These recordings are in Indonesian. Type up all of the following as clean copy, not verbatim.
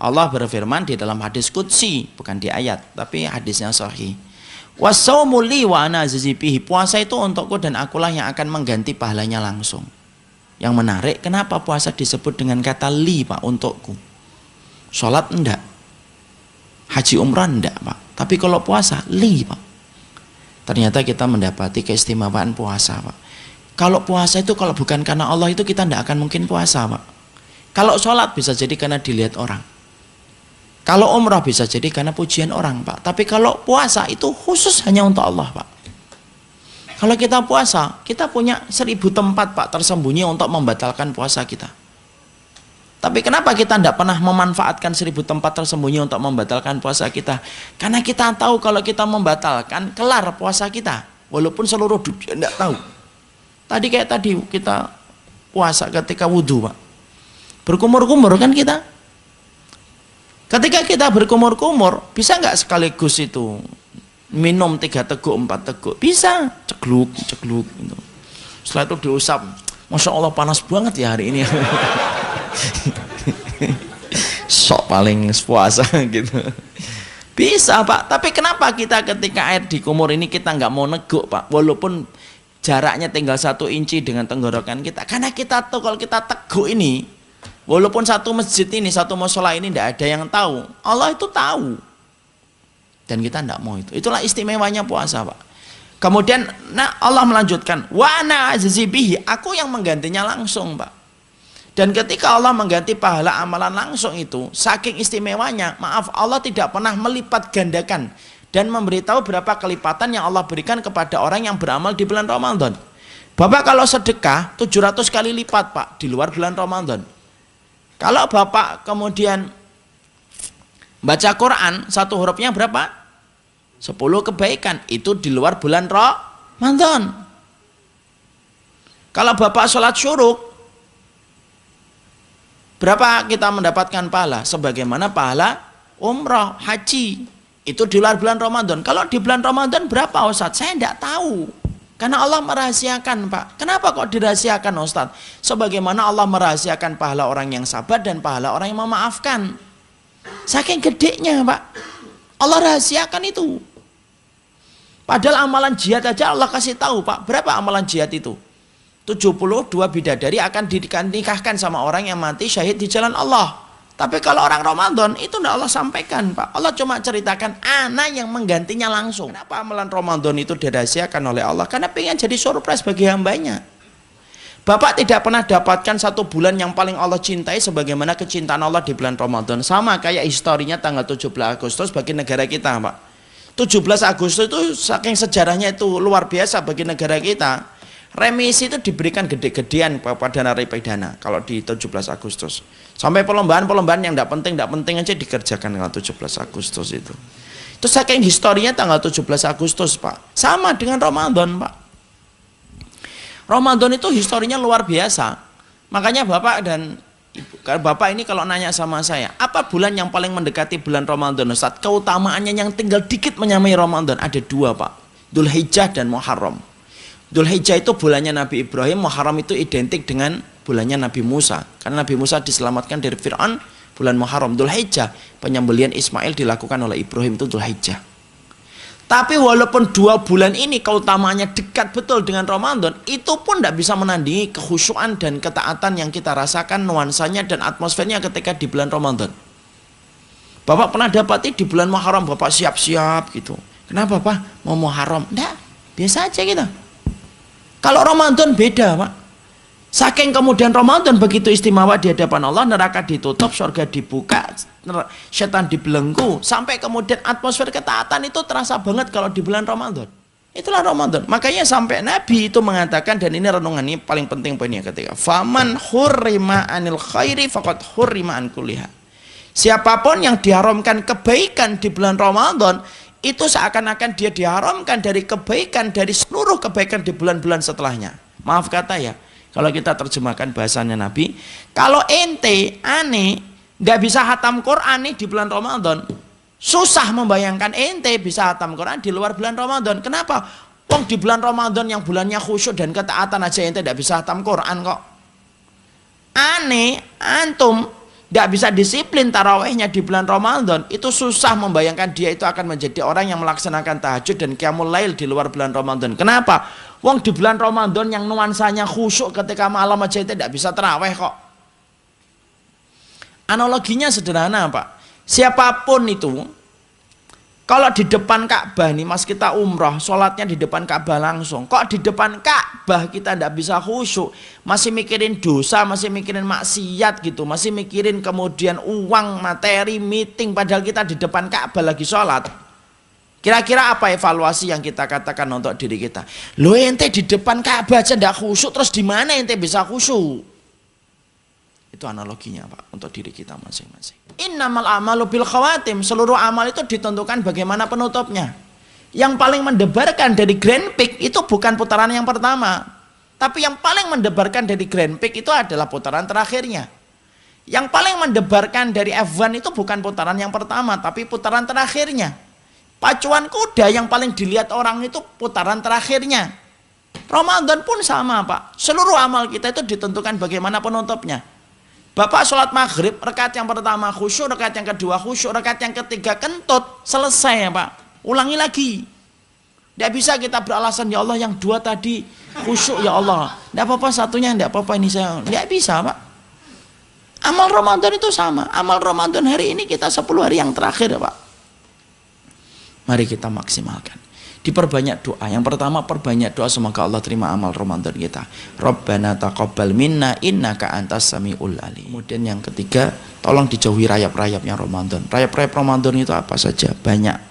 Allah berfirman di dalam hadis qudsi, bukan di ayat, tapi hadisnya sahih. Wasaumu li wa ana azizi bihi. Puasa itu untukku dan akulah yang akan mengganti pahalanya langsung. Yang menarik, kenapa puasa disebut dengan kata li, Pak, untukku? Sholat enggak, haji umrah enggak, Pak. Tapi kalau puasa, li, Pak. Ternyata kita mendapati keistimewaan puasa, Pak. Kalau puasa itu kalau bukan karena Allah itu kita enggak akan mungkin puasa, Pak. Kalau sholat bisa jadi karena dilihat orang. Kalau umrah bisa jadi karena pujian orang, Pak. Tapi kalau puasa itu khusus hanya untuk Allah, Pak. Kalau kita puasa, kita punya 1000 tempat, Pak, tersembunyi untuk membatalkan puasa kita. Tapi kenapa kita tidak pernah memanfaatkan 1000 tempat tersembunyi untuk membatalkan puasa kita? Karena kita tahu kalau kita membatalkan, kelar puasa kita. Walaupun seluruh dunia tidak tahu. Tadi kita puasa ketika wudhu, Pak. Berkumur-kumur kan kita. Ketika kita berkumur-kumur, bisa nggak sekaligus itu minum 3 teguk, 4 teguk? Bisa, cegluk gitu. Setelah itu diusap, Masya Allah panas banget ya hari ini. Sok paling puasa gitu. Bisa, Pak. Tapi kenapa kita ketika air di kumur ini kita nggak mau neguk, Pak? Walaupun jaraknya tinggal 1 inci dengan tenggorokan kita. Karena kita tahu kalau kita teguk ini, walaupun satu masjid ini, satu mushola ini tidak ada yang tahu, Allah itu tahu. Dan kita tidak mau itu. Itulah istimewanya puasa, Pak. Kemudian Allah melanjutkan, wa ana azizi bihi, aku yang menggantinya langsung, Pak. Dan ketika Allah mengganti pahala amalan langsung itu, saking istimewanya, maaf, Allah tidak pernah melipat gandakan dan memberitahu berapa kelipatan yang Allah berikan kepada orang yang beramal di bulan Ramadan. Bapak kalau sedekah 700 kali lipat, Pak, di luar bulan Ramadan. Kalau Bapak kemudian baca Quran, 1 hurufnya berapa? 10 kebaikan, itu di luar bulan Ramadan. Kalau Bapak sholat syuruk, berapa kita mendapatkan pahala? Sebagaimana pahala umrah, haji, itu di luar bulan Ramadan. Kalau di bulan Ramadan berapa, Ustaz? Saya tidak tahu. Karena Allah merahasiakan, Pak. Kenapa kok dirahasiakan, Ustaz? Sebagaimana Allah merahasiakan pahala orang yang sabar dan pahala orang yang memaafkan. Saking gedenya, Pak. Allah rahasiakan itu. Padahal amalan jihad aja Allah kasih tahu, Pak. Berapa amalan jihad itu? 72 bidadari akan dinikahkan sama orang yang mati syahid di jalan Allah. Tapi kalau orang Ramadan itu tidak Allah sampaikan, Pak. Allah cuma ceritakan ana yang menggantinya langsung. Kenapa amalan Ramadan itu dirahasiakan oleh Allah? Karena pengen jadi surprise bagi hambanya. Bapak tidak pernah dapatkan 1 bulan yang paling Allah cintai sebagaimana kecintaan Allah di bulan Ramadan. Sama kayak historinya tanggal 17 Agustus bagi negara kita, Pak. 17 Agustus itu saking sejarahnya itu luar biasa bagi negara kita. Remisi itu diberikan gede-gedean pada narapidana kalau di 17 Agustus. Sampai perlombaan-perlombaan yang tidak penting aja dikerjakan tanggal 17 Agustus itu. Itu saking historinya tanggal 17 Agustus, Pak. Sama dengan Ramadan, Pak. Ramadan itu historinya luar biasa. Makanya Bapak dan Bapak ini kalau nanya sama saya, apa bulan yang paling mendekati bulan Ramadan, Ustaz? Keutamaannya yang tinggal dikit menyamai Ramadan ada 2, Pak. Dzulhijjah dan Muharram. Dzulhijjah itu bulannya Nabi Ibrahim, Muharram itu identik dengan bulannya Nabi Musa. Karena Nabi Musa diselamatkan dari Fir'aun, bulan Muharram. Dzulhijjah, penyembelihan Ismail dilakukan oleh Ibrahim, itu Dzulhijjah. Tapi walaupun 2 bulan ini keutamaannya dekat betul dengan Ramadan, itu pun tidak bisa menandingi kekhusyuan dan ketaatan yang kita rasakan nuansanya dan atmosfernya ketika di bulan Ramadan. Bapak pernah dapati di bulan Muharram Bapak siap-siap gitu. Kenapa, Pak? Mau Muharram? Enggak, biasa aja kita. Kalau Ramadan beda, Pak. Saking kemudian Ramadan begitu istimewa di hadapan Allah, neraka ditutup, surga dibuka, setan dibelenggu, sampai kemudian atmosfer ketaatan itu terasa banget kalau di bulan Ramadan. Itulah Ramadan. Makanya sampai Nabi itu mengatakan, dan ini renungan ini paling penting poinnya ketika faman hurrima anil khairi faqad hurrima an kulliha. Siapapun yang diharamkan kebaikan di bulan Ramadan, itu seakan-akan dia diharamkan dari kebaikan, dari seluruh kebaikan di bulan-bulan setelahnya. Maaf kata ya, kalau kita terjemahkan bahasanya Nabi, kalau ente aneh nggak bisa hatam Quran nih di bulan Ramadan, susah membayangkan ente bisa hatam Quran di luar bulan Ramadan. Kenapa? Wong di bulan Ramadan yang bulannya khusyuk dan ketaatan aja ente tidak bisa hatam Quran kok. Aneh, antum tidak bisa disiplin tarawehnya di bulan Ramadan, itu susah membayangkan dia itu akan menjadi orang yang melaksanakan tahajud dan qiyamul lail di luar bulan Ramadan. Kenapa? Wong di bulan Ramadan yang nuansanya khusyuk ketika malam aja itu tidak bisa taraweh kok. Analoginya sederhana Pak, siapapun itu kalau di depan Ka'bah nih mas, kita umroh, sholatnya di depan Ka'bah langsung. Kok di depan Ka'bah kita tidak bisa khusyuk, masih mikirin dosa, masih mikirin maksiat gitu, masih mikirin kemudian uang, materi, meeting, padahal kita di depan Ka'bah lagi sholat. Kira-kira apa evaluasi yang kita katakan untuk diri kita? Loh ente di depan Ka'bah aja tidak khusyuk, terus di mana ente bisa khusyuk? Itu analoginya Pak untuk diri kita masing-masing. Innamal a'malu bil khawatim, seluruh amal itu ditentukan bagaimana penutupnya. Yang paling mendebarkan dari Grand Peak itu bukan putaran yang pertama, tapi yang paling mendebarkan dari Grand Peak itu adalah putaran terakhirnya. Yang paling mendebarkan dari F1 itu bukan putaran yang pertama, tapi putaran terakhirnya. Pacuan kuda yang paling dilihat orang itu putaran terakhirnya. Ramadan pun sama Pak, seluruh amal kita itu ditentukan bagaimana penutupnya. Bapak sholat maghrib, rakaat yang pertama khusyuk, rakaat yang kedua khusyuk, rakaat yang ketiga kentut, selesai ya Pak. Ulangi lagi. Tidak bisa kita beralasan, ya Allah yang dua tadi khusyuk ya Allah. Tidak apa-apa satunya, tidak apa-apa ini saya. Tidak bisa Pak. Amal Ramadan itu sama. Amal Ramadan hari ini kita 10 hari yang terakhir ya Pak. Mari kita maksimalkan. Diperbanyak doa. Yang pertama perbanyak doa semoga Allah terima amal Ramadan kita. Rabbana taqabbal minna innaka antas samiul alim. Kemudian yang ketiga, tolong dijauhi rayap-rayapnya Ramadan. Rayap-rayap Ramadan itu apa saja? Banyak.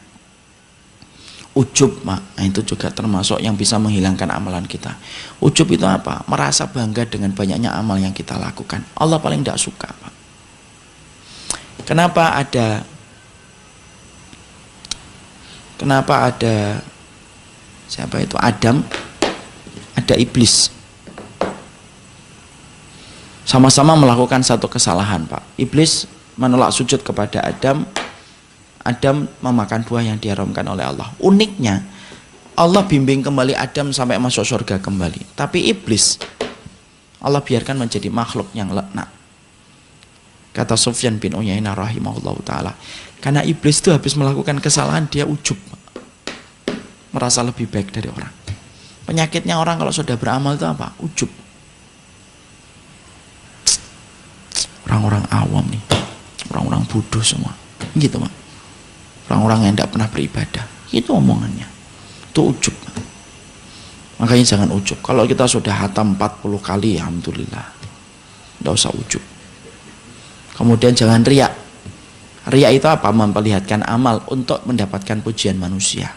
Ujub, Mak. Nah, itu juga termasuk yang bisa menghilangkan amalan kita. Ujub itu apa? Merasa bangga dengan banyaknya amal yang kita lakukan. Allah paling tidak suka, Pak. Kenapa ada siapa itu? Adam, ada iblis. Sama-sama melakukan satu kesalahan, Pak. Iblis menolak sujud kepada Adam. Adam memakan buah yang diharamkan oleh Allah. Uniknya, Allah bimbing kembali Adam sampai masuk surga kembali. Tapi iblis, Allah biarkan menjadi makhluk yang leknak. Kata Sufyan bin Uyainah rahimahullah ta'ala. Karena iblis itu habis melakukan kesalahan, dia ujub. Merasa lebih baik dari orang. Penyakitnya orang kalau sudah beramal itu apa? Ujub. Orang-orang awam nih, orang-orang bodoh semua, gitu Pak. Orang-orang yang tidak pernah beribadah, itu omongannya. Itu ujub. Makanya jangan ujub. Kalau kita sudah hatam 40 kali, alhamdulillah, tidak usah ujub. Kemudian jangan riak. Riak itu apa? Memperlihatkan amal untuk mendapatkan pujian manusia.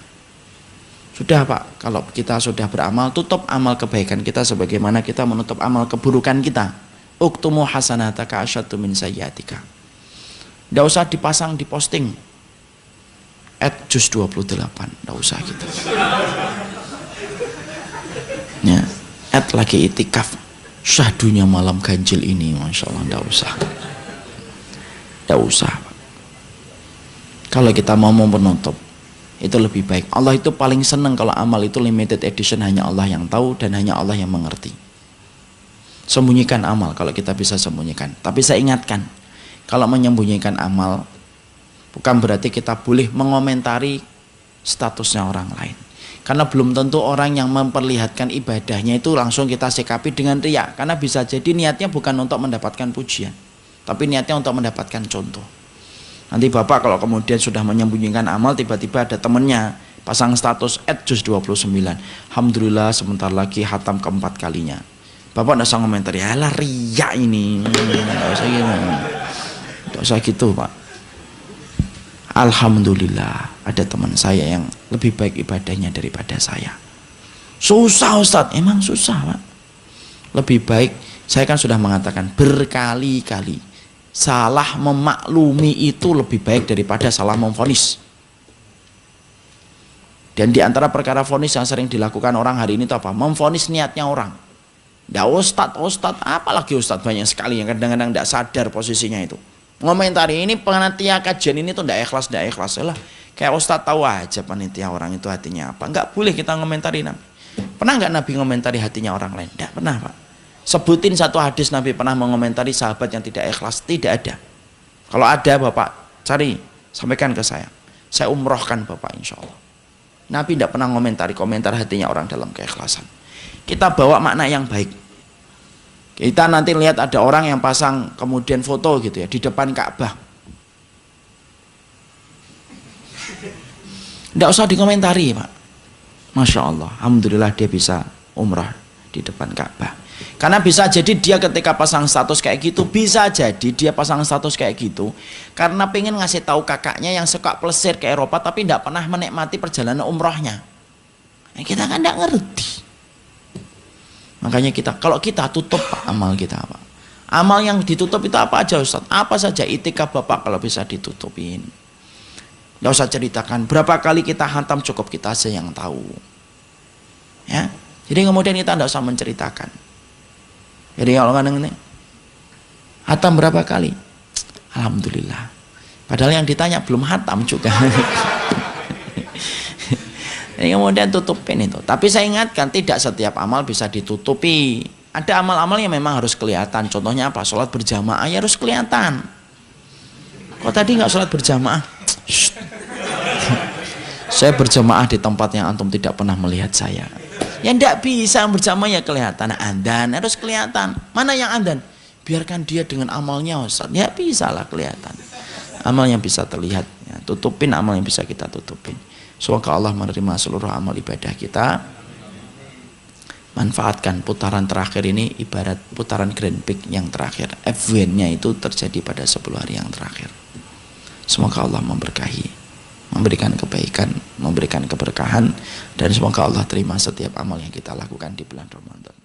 Sudah Pak, kalau kita sudah beramal, tutup amal kebaikan kita sebagaimana kita menutup amal keburukan kita. Uktumu hasanataka asyaddu min sayyiatika. Tidak usah dipasang di posting @juz 28, tidak usah gitu. Ya, lagi itikaf, syahdunya malam ganjil ini, masya Allah, tidak usah. Tidak usah Pak. Kalau kita mau menutup, itu lebih baik. Allah itu paling senang kalau amal itu limited edition, hanya Allah yang tahu dan hanya Allah yang mengerti. Sembunyikan amal kalau kita bisa sembunyikan. Tapi saya ingatkan, kalau menyembunyikan amal bukan berarti kita boleh mengomentari statusnya orang lain. Karena belum tentu orang yang memperlihatkan ibadahnya itu langsung kita sikapi dengan riya. Karena bisa jadi niatnya bukan untuk mendapatkan pujian, tapi niatnya untuk mendapatkan contoh. Nanti Bapak kalau kemudian sudah menyembunyikan amal, tiba-tiba ada temennya pasang status @juz 29. Alhamdulillah sebentar lagi hatam keempat kalinya. Bapak tidak usah komentar, ya lah riya ini. Tidak usah gitu. Tidak usah gitu Pak. Alhamdulillah ada teman saya yang lebih baik ibadahnya daripada saya. Susah Ustadz, emang susah Pak. Lebih baik, saya kan sudah mengatakan berkali-kali, salah memaklumi itu lebih baik daripada salah memvonis. Dan di antara perkara vonis yang sering dilakukan orang hari ini itu apa? Memvonis niatnya orang. Nggak Ustadz, apalagi Ustadz banyak sekali yang kadang-kadang tidak sadar posisinya itu. Ngomentari ini panitia kajian ini tuh tidak ikhlas lah. Kayak Ustadz tahu aja panitia orang itu hatinya apa. Nggak boleh kita ngomentari Nabi. Pernah nggak Nabi ngomentari hatinya orang lain? Tidak pernah Pak. Sebutin satu hadis Nabi pernah mengomentari sahabat yang tidak ikhlas, tidak ada. Kalau ada Bapak cari, sampaikan ke saya umrohkan Bapak insya Allah. Nabi tidak pernah komentar hatinya orang dalam keikhlasan. Kita bawa makna yang baik. Kita nanti lihat ada orang yang pasang kemudian foto gitu ya di depan Ka'bah. Tidak usah dikomentari Pak. Masya Allah, alhamdulillah dia bisa umrah di depan Ka'bah. Karena bisa jadi dia ketika pasang status kayak gitu, bisa jadi dia pasang status kayak gitu karena pengen ngasih tahu kakaknya yang suka plesir ke Eropa tapi tidak pernah menikmati perjalanan umrohnya. Nah, kita kan tidak ngerti. Makanya kalau kita tutup Pak, amal kita Pak. Amal yang ditutup itu apa aja Ustaz? Apa saja itikaf Bapak kalau bisa ditutupin. Nggak usah ceritakan berapa kali kita hantam, cukup kita aja yang tahu. Ya, jadi kemudian kita tidak usah menceritakan. Jadi kalau kan ini hatam berapa kali? Alhamdulillah. Padahal yang ditanya belum hatam juga. Jadi kemudian tutupin itu. Tapi saya ingatkan tidak setiap amal bisa ditutupi. Ada amal-amal yang memang harus kelihatan. Contohnya apa? Sholat berjamaah ya harus kelihatan. Kok tadi nggak sholat berjamaah? Saya berjamaah di tempat yang antum tidak pernah melihat saya. Ya tidak bisa berjamaah ya kelihatan. Andan harus kelihatan. Mana yang andan? Biarkan dia dengan amalnya Ustaz. Ya bisa lah kelihatan. Amal yang bisa terlihat. Ya, tutupin amal yang bisa kita tutupin. Semoga Allah menerima seluruh amal ibadah kita. Manfaatkan putaran terakhir ini ibarat putaran Grand Prix yang terakhir. F-win-nya itu terjadi pada 10 hari yang terakhir. Semoga Allah memberkahi, memberikan kebaikan, memberikan keberkahan, dan semoga Allah terima setiap amal yang kita lakukan di bulan Ramadan.